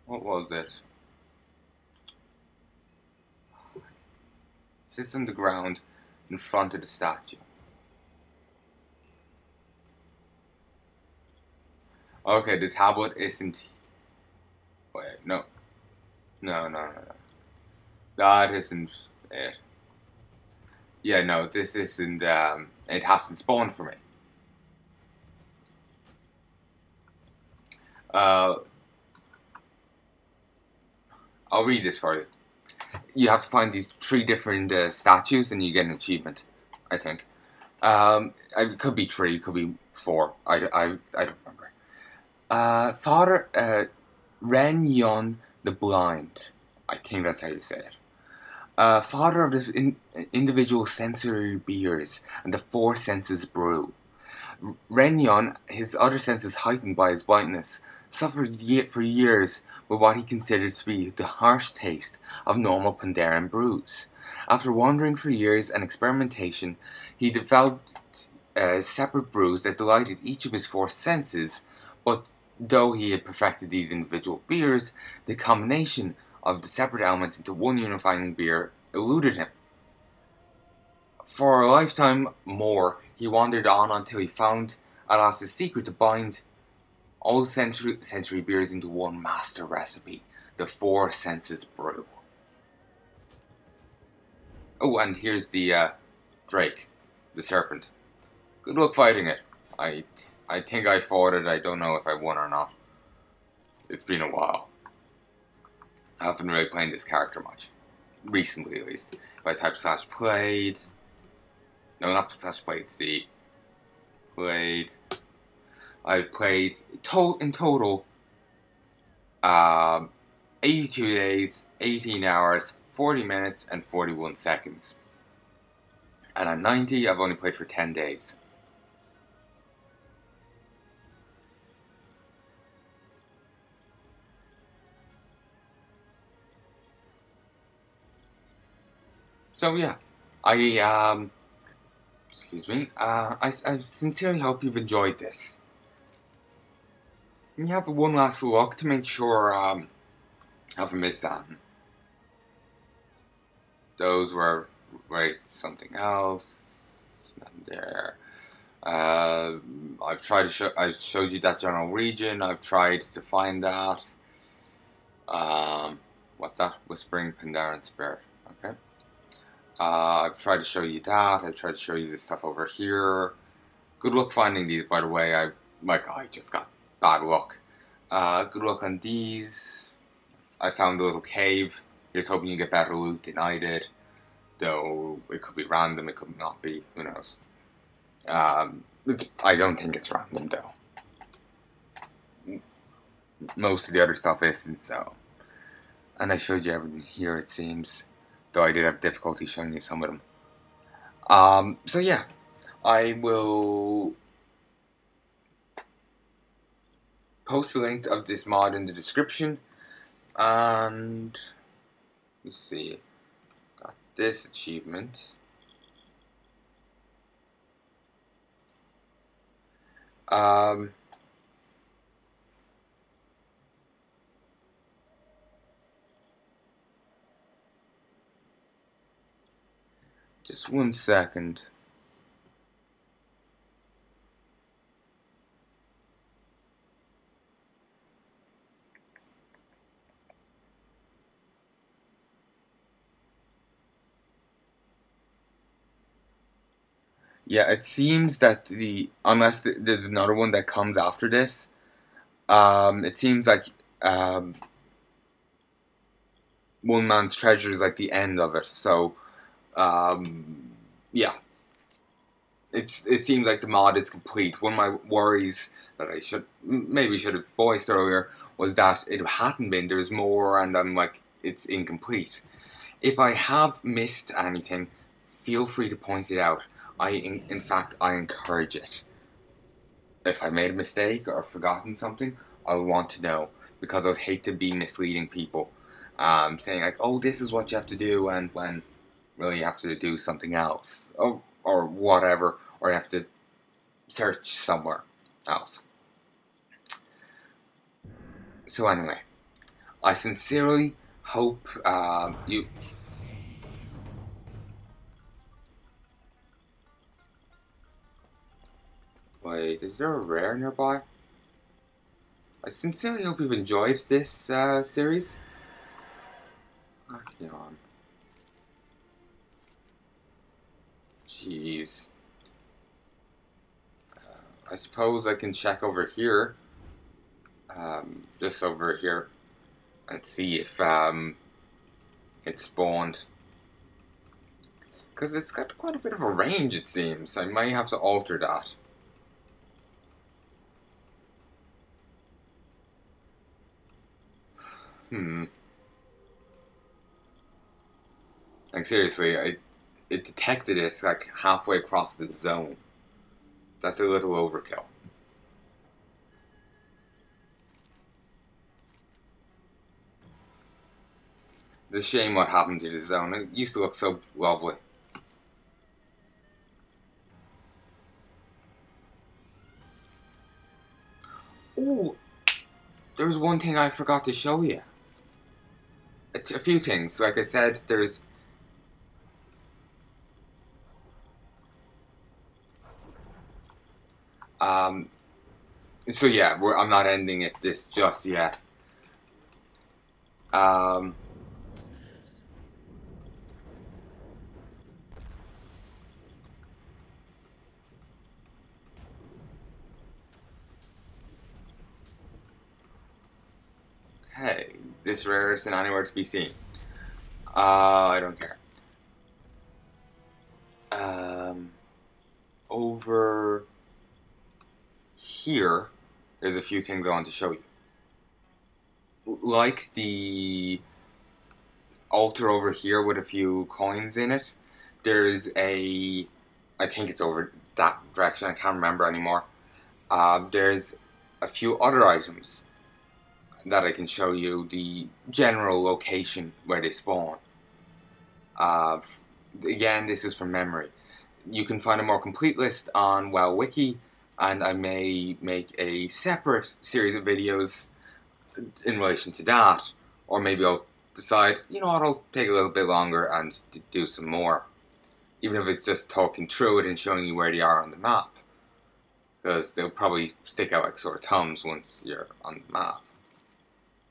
What was it? Sits on the ground in front of the statue. Okay, the tablet isn't. Wait, no. No. That isn't it. Yeah, no, this isn't, it hasn't spawned for me. Uh, I'll read this for you. You have to find these 3 different statues and you get an achievement, I think. It could be 3, it could be 4. I don't remember. Father Ren Yun the Blind. I think that's how you say it. Father of the individual sensory beers and the 4 senses brew. Renyon, his other senses heightened by his blindness, suffered for years with what he considered to be the harsh taste of normal Pandaren brews. After wandering for years and experimentation, he developed separate brews that delighted each of his 4 senses, but though he had perfected these individual beers, the combination of the separate elements into one unifying beer eluded him. For a lifetime more, he wandered on until he found at last the secret to bind all sensory beers into one master recipe, the 4 senses brew. Oh, and here's the Drake, the serpent. Good luck fighting it. I think I fought it. I don't know if I won or not. It's been a while. I haven't really played this character much. Recently, at least. If I type /played... No, not /played, C. Played... I've played in total 82 days, 18 hours, 40 minutes, and 41 seconds. And at 90, I've only played for 10 days. So yeah, excuse me, I sincerely hope you've enjoyed this. Let me have one last look to make sure I haven't missed that. Those were something else. Not there. I've tried to show. I showed you that general region. I've tried to find that. What's that? Whispering Pandaria Spirit. Okay. I've tried to show you that. I've tried to show you this stuff over here. Good luck finding these, by the way. I just got bad luck. Good luck on these. I found a little cave. You're just hoping you get better loot than I did. Though it could be random, it could not be. Who knows? I don't think it's random, though. Most of the other stuff isn't, so. And I showed you everything here, it seems. Though I did have difficulty showing you some of them. So yeah. I will post a link of this mod in the description. And let's see. Got this achievement. Just 1 second. Yeah, it seems that unless there's another one that comes after this, it seems like One Man's Treasure is like the end of it. So, yeah, it seems like the mod is complete. One of my worries that I maybe should have voiced earlier was that it hadn't been. There's more, and I'm like, it's incomplete. If I have missed anything, feel free to point it out. In fact, I encourage it. If I made a mistake or forgotten something, I'll want to know, because I'd hate to be misleading people, saying like, "Oh, this is what you have to do," and when really you have to do something else, or whatever, or you have to search somewhere else. So anyway, I sincerely hope you... Wait, is there a rare nearby? I sincerely hope you've enjoyed this series. Archeon. Jeez. I suppose I can check over here. Just over here. And see if it spawned. Because it's got quite a bit of a range, it seems. I might have to alter that. Like, seriously, it detected it like halfway across the zone. That's a little overkill. It's a shame what happened to the zone. It used to look so lovely. Oh, there was one thing I forgot to show you. A few things. Like I said, there's... So yeah, I'm not ending it this just yet. Hey, this rare isn't anywhere to be seen. I don't care. Over here, there's a few things I want to show you. Like the altar over here with a few coins in it, there's I think it's over that direction, I can't remember anymore. There's a few other items that I can show you the general location where they spawn. Again, this is from memory. You can find a more complete list on WoW Wiki, and I may make a separate series of videos in relation to that, or maybe I'll decide, you know what, I'll take a little bit longer and do some more, even if it's just talking through it and showing you where they are on the map, because they'll probably stick out like sore thumbs once you're on the map.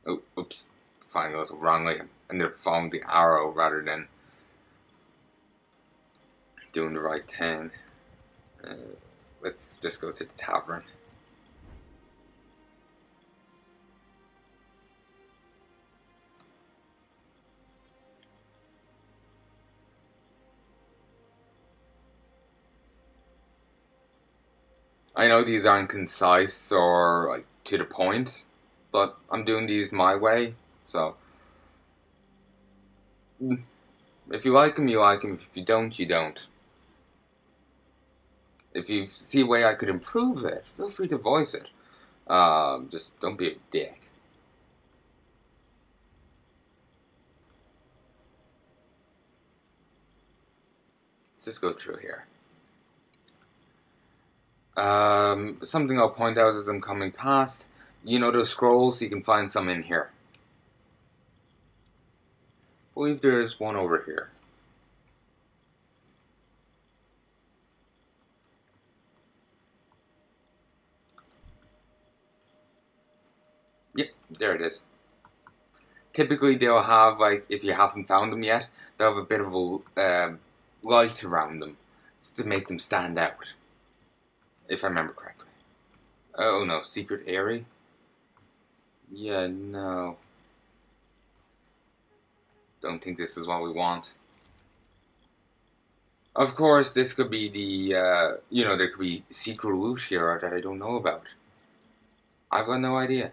Oh, oops, flying a little wrongly. Ended up following the arrow rather than doing the right thing. Let's just go to the tavern. I know these aren't concise or like to the point, but I'm doing these my way, so if you like them, you like them. If you don't, you don't. If you see a way I could improve it, feel free to voice it. Just don't be a dick. Let's just go through here. Something I'll point out as I'm coming past. You know those scrolls? You can find some in here. I believe there's one over here. Yep, there it is. Typically they'll have, like, if you haven't found them yet, they'll have a bit of a light around them to make them stand out. If I remember correctly. Oh no, secret area? Yeah, no. Don't think this is what we want. Of course, this could be the, you know, there could be secret loot here that I don't know about. I've got no idea.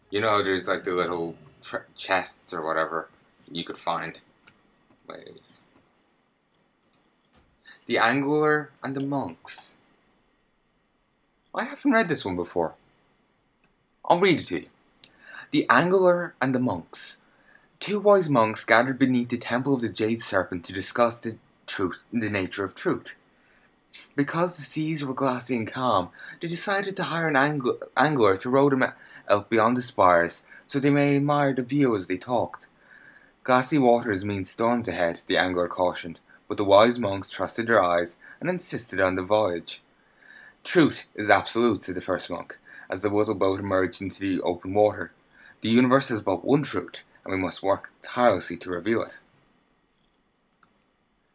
You know, there's like the little chests or whatever you could find. Wait. The Angler and the Monks. I haven't read this one before. I'll read it to you. The Angler and the Monks. Two wise monks gathered beneath the temple of the Jade Serpent to discuss the the nature of truth. Because the seas were glassy and calm, they decided to hire an angler to row them out beyond the spires, so they may admire the view as they talked. Glassy waters mean storms ahead, the angler cautioned, but the wise monks trusted their eyes and insisted on the voyage. Truth is absolute, said the first monk, as the little boat emerged into the open water. The universe has but one truth, and we must work tirelessly to reveal it.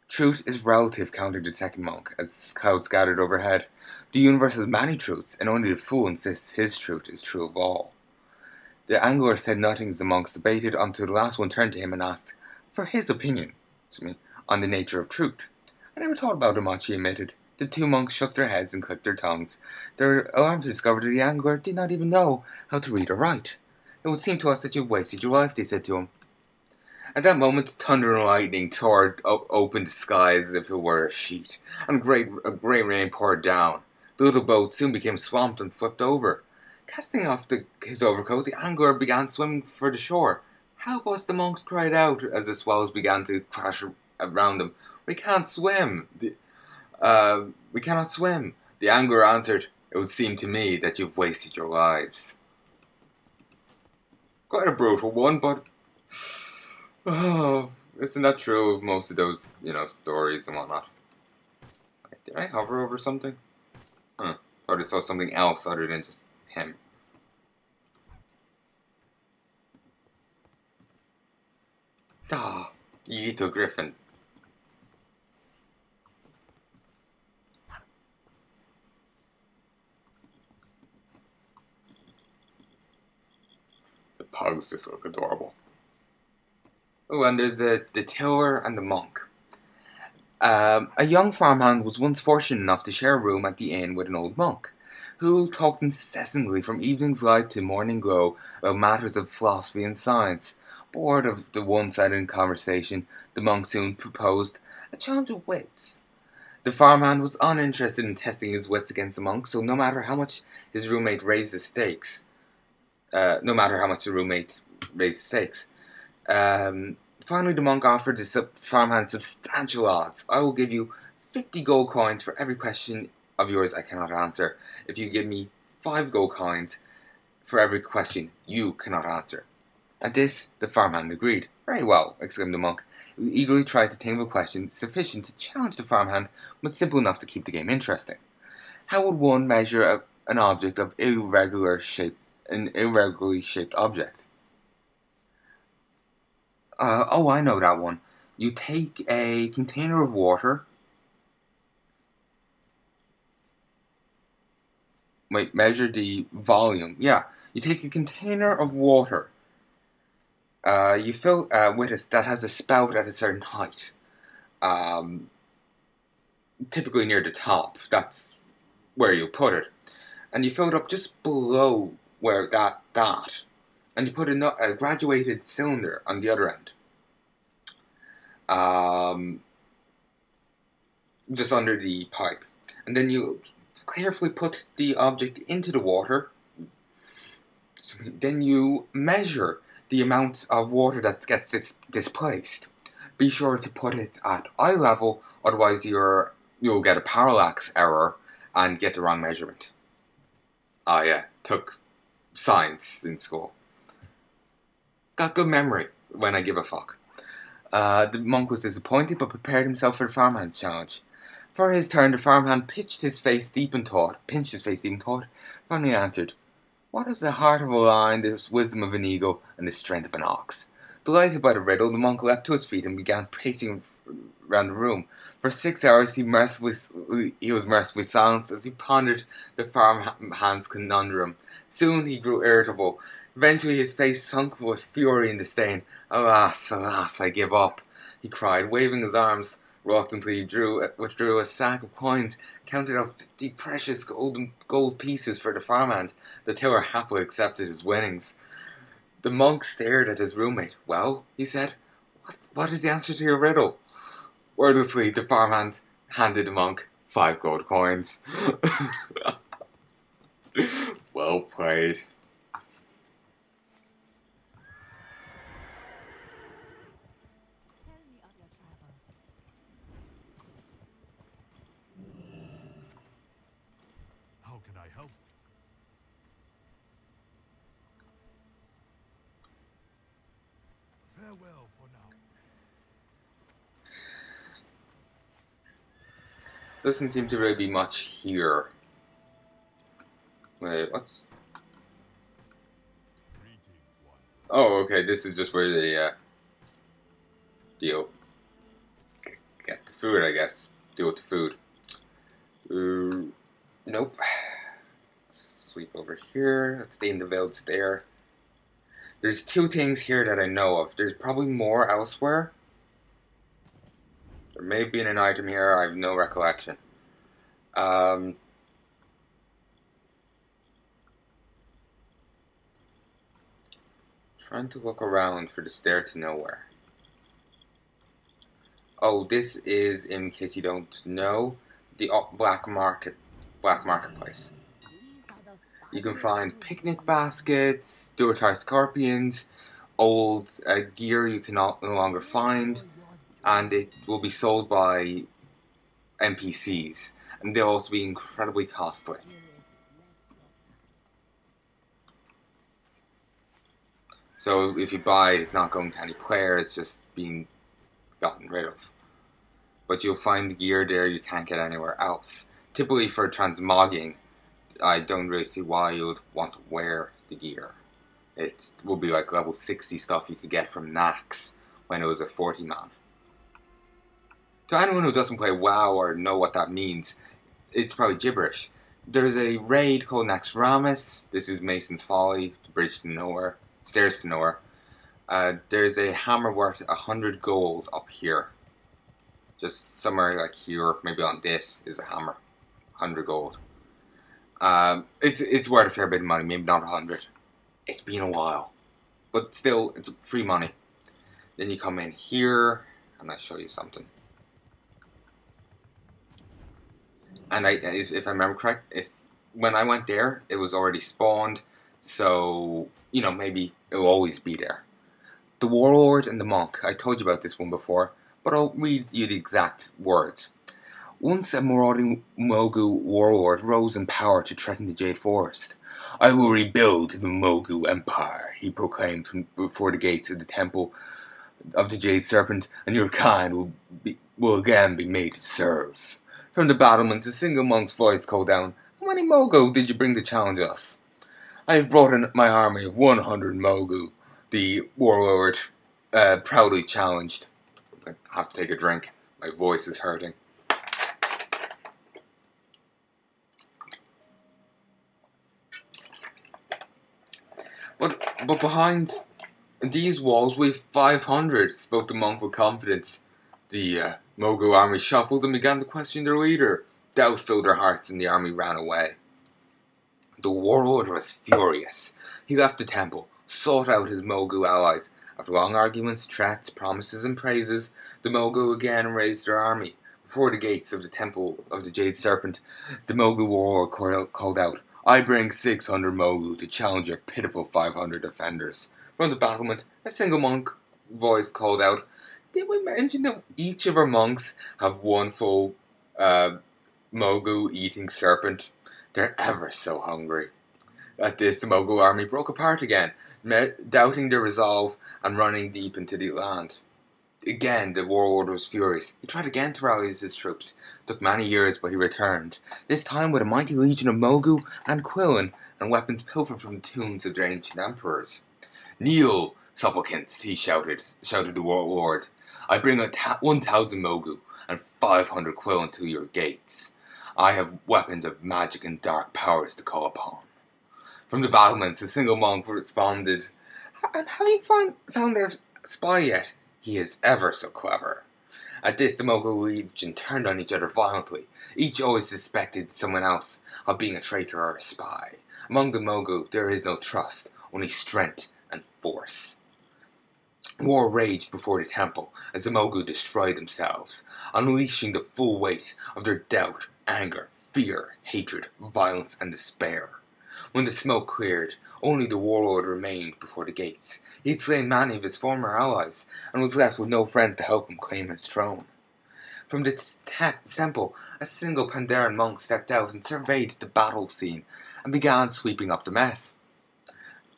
Truth is relative, countered the second monk, as clouds gathered overhead. The universe has many truths, and only the fool insists his truth is true of all. The angler said nothing as the monks debated until the last one turned to him and asked for his opinion on the nature of truth. I never thought about it much, he admitted. The two monks shook their heads and clicked their tongues. They were alarmed to discover that the angler did not even know how to read or write. It would seem to us that you have wasted your life, they said to him. At that moment, thunder and lightning tore open the sky as if it were a sheet, and a great rain poured down. The little boat soon became swamped and flipped over. Casting off his overcoat, the angler began swimming for the shore. Help us, the monks cried out as the swells began to crash around them. We can't swim. We cannot swim. The angler answered, It would seem to me that you've wasted your lives. Quite a brutal one, but isn't that true of most of those, stories and whatnot? Did I hover over something? Thought I saw something else other than just him. You little griffin. The pugs just look adorable. Oh, and there's the tiller and the monk. A young farmhand was once fortunate enough to share a room at the inn with an old monk, who talked incessantly from evening's light to morning glow about matters of philosophy and science. Bored of the one-sided conversation, the monk soon proposed a challenge of wits. The farmhand was uninterested in testing his wits against the monk, so no matter how much his roommate raised the stakes, finally the monk offered the farmhand substantial odds. I will give you 50 gold coins for every question of yours I cannot answer, if you give me 5 gold coins for every question you cannot answer. At this, the farmhand agreed. Very well, exclaimed the monk, who eagerly tried to think of a question sufficient to challenge the farmhand, but simple enough to keep the game interesting. How would one measure an object of irregularly shaped object? I know that one. You take a container of water. Wait, measure the volume. Yeah, you take a container of water. You fill with it that has a spout at a certain height. Typically near the top. That's where you put it. And you fill it up just below where that. And you put a graduated cylinder on the other end. Just under the pipe. And then you carefully put the object into the water. Then you measure the amount of water that gets displaced. Be sure to put it at eye level, otherwise you'll get a parallax error and get the wrong measurement. Oh yeah, took science in school. Got good memory when I give a fuck. The monk was disappointed, but prepared himself for the farmhand's challenge. For his turn, the farmhand pinched his face deep in thought, finally answered, What is the heart of a lion, the wisdom of an eagle, and the strength of an ox? Delighted by the riddle, the monk leapt to his feet and began pacing round the room. For 6 hours he was mercifully silent as he pondered the farmhand's conundrum. Soon he grew irritable. Eventually his face sunk with fury and disdain. Alas, alas, I give up, he cried, waving his arms. Reluctantly he withdrew a sack of coins, counted out 50 precious gold pieces for the farmhand. The tiller happily accepted his winnings. The monk stared at his roommate. Well, he said, what is the answer to your riddle? Wordlessly, the farmhand handed the monk 5 gold coins. Well played. help? Farewell for now. Doesn't seem to really be much here. Wait, what's... Greetings, one. Oh, okay, this is just where they, deal. Get the food, I guess. Deal with the food. Nope. Sweep over here. Let's stay in the village there. There's two things here that I know of. There's probably more elsewhere. There may be an item here. I have no recollection. Trying to look around for the stair to nowhere. Oh, this is, in case you don't know, the black marketplace. You can find picnic baskets, Durotar scorpions, old gear you can no longer find, and it will be sold by NPCs, and they'll also be incredibly costly. So if you buy it, it's not going to any player, it's just being gotten rid of. But you'll find gear there you can't get anywhere else. Typically for transmogging, I don't really see why you would want to wear the gear. It will be like level 60 stuff you could get from Nax when it was a 40 man. To anyone who doesn't play WoW or know what that means, it's probably gibberish. There's a raid called Naxxramas. This is Mason's Folly, the bridge to nowhere, stairs to nowhere. There's a hammer worth 100 gold up here. Just somewhere like here, maybe on this, is a hammer. 100 gold. It's worth a fair bit of money, maybe not 100. It's been a while. But still, it's free money. Then you come in here, and I show you something. And if I remember correct, when I went there, it was already spawned, so, maybe it'll always be there. The Warlord and the Monk. I told you about this one before, but I'll read you the exact words. Once a marauding Mogu warlord rose in power to threaten the Jade Forest. I will rebuild the Mogu Empire, he proclaimed from before the gates of the Temple of the Jade Serpent, and your kind will again be made to serve. From the battlements, a single monk's voice called down, How many Mogu did you bring to challenge us? I have brought in my army of 100 Mogu, the warlord proudly challenged. I have to take a drink. My voice is hurting. But behind these walls we've 500, spoke the monk with confidence. The Mogu army shuffled and began to question their leader. Doubt filled their hearts and the army ran away. The warlord was furious. He left the temple, sought out his Mogu allies. After long arguments, threats, promises, and praises, the Mogu again raised their army. Before the gates of the Temple of the Jade Serpent, the Mogu warlord called out, I bring 600 Mogu to challenge your pitiful 500 defenders. From the battlement, a single monk voice called out, Did we mention that each of our monks have one full Mogu eating serpent? They're ever so hungry. At this, the Mogu army broke apart again, doubting their resolve and running deep into the land. Again, the warlord was furious. He tried again to rally his troops. It took many years, but he returned, this time with a mighty legion of Mogu and Quillen, and weapons pilfered from the tombs of their ancient emperors. Kneel, supplicants, he shouted the warlord. I bring 1,000 Mogu and 500 Quillen to your gates. I have weapons of magic and dark powers to call upon. From the battlements, a single monk responded, And have you found their spy yet? He is ever so clever. At this, the Mogu legion turned on each other violently. Each always suspected someone else of being a traitor or a spy. Among the Mogu, there is no trust, only strength and force. War raged before the temple as the Mogu destroyed themselves, unleashing the full weight of their doubt, anger, fear, hatred, violence, and despair. When the smoke cleared, only the warlord remained before the gates. He had slain many of his former allies, and was left with no friends to help him claim his throne. From the temple, a single Pandaren monk stepped out and surveyed the battle scene and began sweeping up the mess.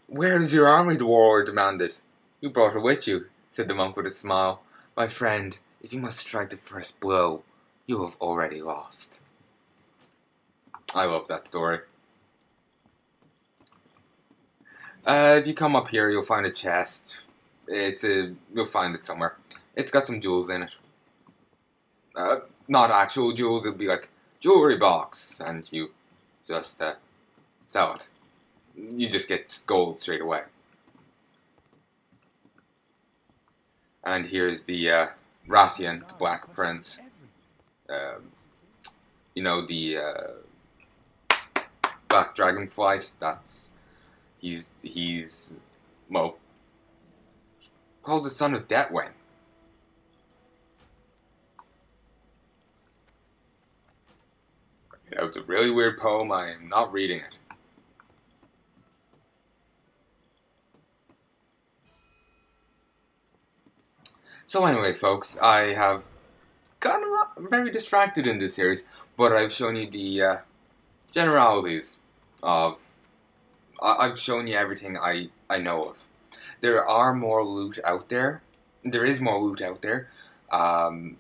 "Where is your army?" the warrior demanded. "You brought her with you," said the monk with a smile. "My friend, if you must strike the first blow, you have already lost." I love that story. If you come up here, you'll find a chest. You'll find it somewhere. It's got some jewels in it. Not actual jewels. It'll be like jewelry box, and you just sell it. You just get gold straight away. And here's the Rathian, the Black Prince. You know the Black Dragonflight. He's well called the son of Deathwing. That was a really weird poem. I am not reading it. So anyway, folks, I have gotten very distracted in this series, but I've shown you the generalities of. I've shown you everything I know of. There are more loot out there. There is more loot out there. I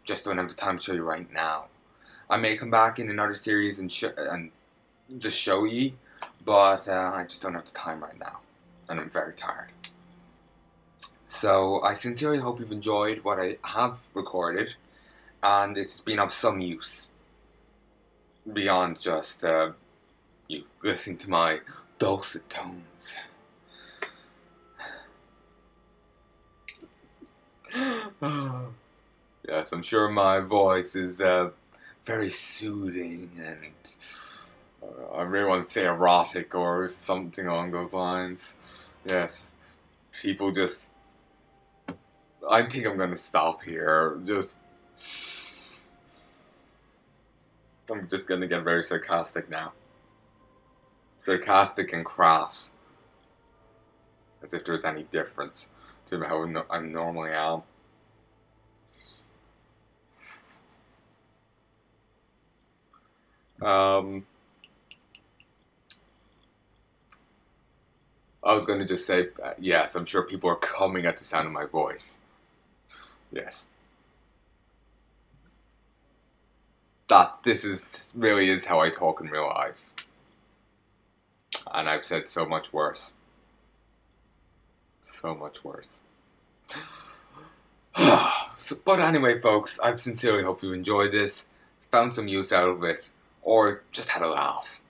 just don't have the time to show you right now. I may come back in another series and just show you, but I just don't have the time right now, and I'm very tired. So I sincerely hope you've enjoyed what I have recorded, and it's been of some use beyond just you listening to my dulcet tones. Yes, I'm sure my voice is very soothing, and I really want to say erotic or something along those lines. Yes, people just. I think I'm gonna stop here. I'm just gonna get very sarcastic now. Sarcastic and crass. As if there's any difference to how I normally am. I was going to just say, yes, I'm sure people are coming at the sound of my voice. Yes. This really is how I talk in real life. And I've said so much worse. So much worse. But anyway, folks, I sincerely hope you enjoyed this, found some use out of it, or just had a laugh.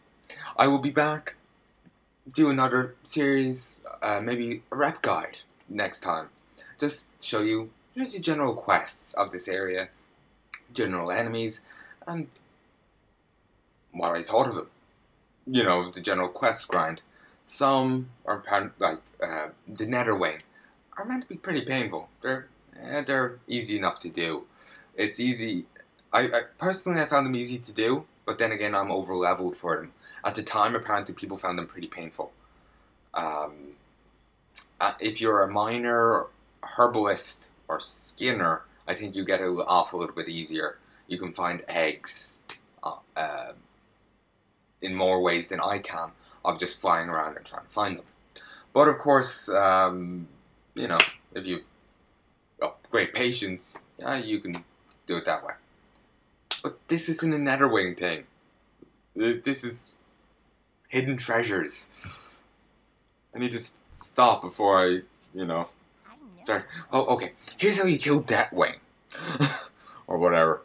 I will be back, do another series, maybe a rep guide next time. Just show you, here's the general quests of this area, general enemies, and what I thought of them. You know, the general quest grind. Some are like the Netherwing are meant to be pretty painful. They're easy enough to do. It's easy. I personally I found them easy to do, but then again I'm over leveled for them. At the time, apparently people found them pretty painful. If you're a miner, herbalist, or skinner, I think you get it off a little bit easier. You can find eggs in more ways than I can of just flying around and trying to find them. But of course, you know, if you've got great patience, yeah, you can do it that way. But this isn't a Netherwing thing. This is hidden treasures. I need to stop before I, start. Oh, okay. Here's how you kill Deathwing. Or whatever.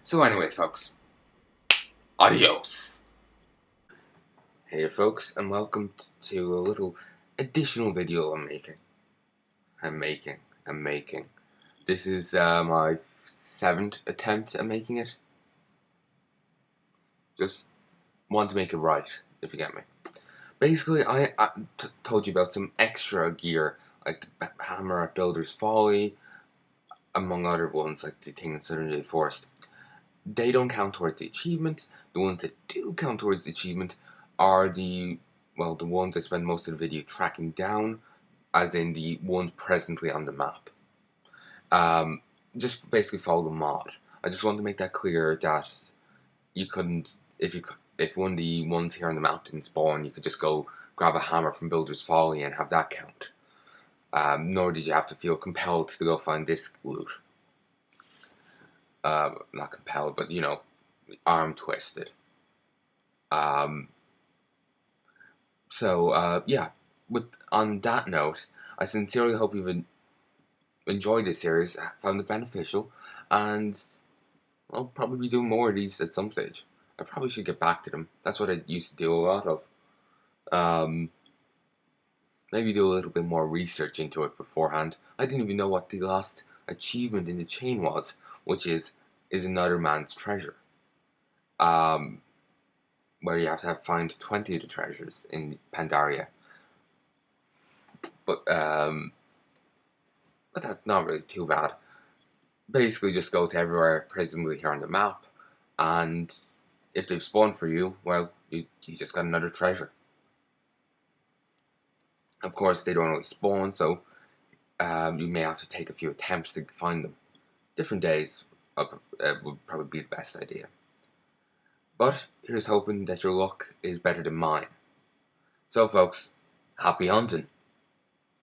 So anyway, folks. Adios. Hey, folks, and welcome to a little additional video I'm making. This is my 7th attempt at making it. Just want to make it right, if you get me. Basically, I told you about some extra gear, like the hammer at Builder's Folly, among other ones, like the thing in Southern Day Forest. They don't count towards the achievement. The ones that do count towards the achievement are the ones I spend most of the video tracking down, as in the ones presently on the map. Just basically follow the mod. I just want to make that clear that you couldn't, if one of the ones here on the map didn't spawn, you could just go grab a hammer from Builder's Folly and have that count. Nor did you have to feel compelled to go find this loot. Not compelled, but arm twisted. Yeah. On that note, I sincerely hope you've enjoyed this series, found it beneficial, and I'll probably be doing more of these at some stage. I probably should get back to them. That's what I used to do a lot of. Maybe do a little bit more research into it beforehand. I didn't even know what the last achievement in the chain was, which is another man's treasure. Where you have to find 20 of the treasures in Pandaria. But that's not really too bad. Basically, just go to everywhere presently here on the map, and if they've spawned for you, well, you just got another treasure. Of course, they don't always spawn, so you may have to take a few attempts to find them. Different days would probably be the best idea. But here's hoping that your luck is better than mine. So, folks, happy hunting!